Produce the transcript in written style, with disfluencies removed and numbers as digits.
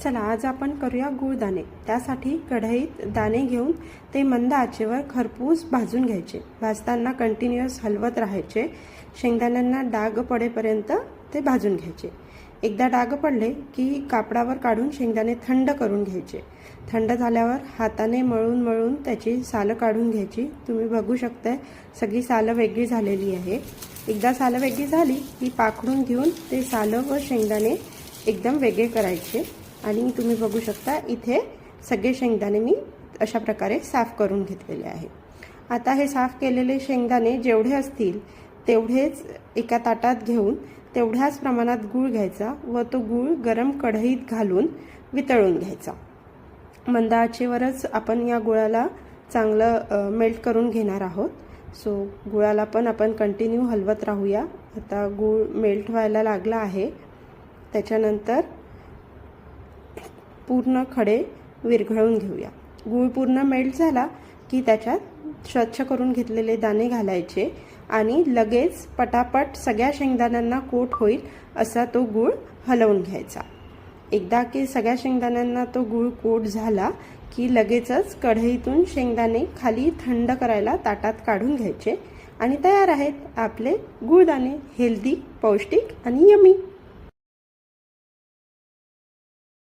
चला आज आपण करूया गुळदाणे। त्यासाठी कढईत दाणे घेऊन ते मंद आचेवर खरपूस भाजून घ्यायचे। भाजताना कंटिन्यूअस हलवत राहायचे। शेंगदाण्यांना डाग पडेपर्यंत ते भाजून घ्यायचे। एकदा डाग पडले की कापडावर काढून शेंगदाणे थंड करून घ्यायचे। थंड झाल्यावर हाताने मळून मळून त्याची सालं काढून घ्यायची। तुम्ही बघू शकता सगळी सालं वेगळी झालेली आहे। एकदा सालं वेगळी झाली की पाखडून घेऊन ते सालं व शेंगदाणे एकदम वेगळे करायचे। आणि तुम्ही बघू शकता इथे सगळे शेंगदाणे मी अशा प्रकारे साफ करून घेतलेले आहे। आता हे साफ केलेले शेंगदाणे जेवढे असतील तेवढेच एका ताटात घेऊन तेवढ्याच प्रमाणात गूळ घ्यायचा व तो गूळ गरम कढईत घालून वितळून घ्यायचा। मंद आचेवरच आपण या गुळाला चांगलं मेल्ट करून घेणार आहोत। सो गुळाला पण आपण कंटिन्यू हलवत राहूया। आता गूळ मेल्ट व्हायला लागला आहे। त्याच्यानंतर पूर्ण खडे विरघळून घेऊया। गूळ पूर्ण मेल्ट झाला की त्याच्यात स्वच्छ करून घेतलेले दाणे घालायचे आणि लगेच पटापट सगळ्या शेंगदाण्यांना कोट होईल असा तो गूळ हलवून घ्यायचा। एकदा की सगळ्या शेंगदाण्यांना तो गूळ कोट झाला की लगेचच कढईतून शेंगदाणे खाली थंड करायला ताटात काढून घ्यायचे आणि तयार आहेत आपले गुळदाणे। हेल्दी, पौष्टिक आणि यम्मी।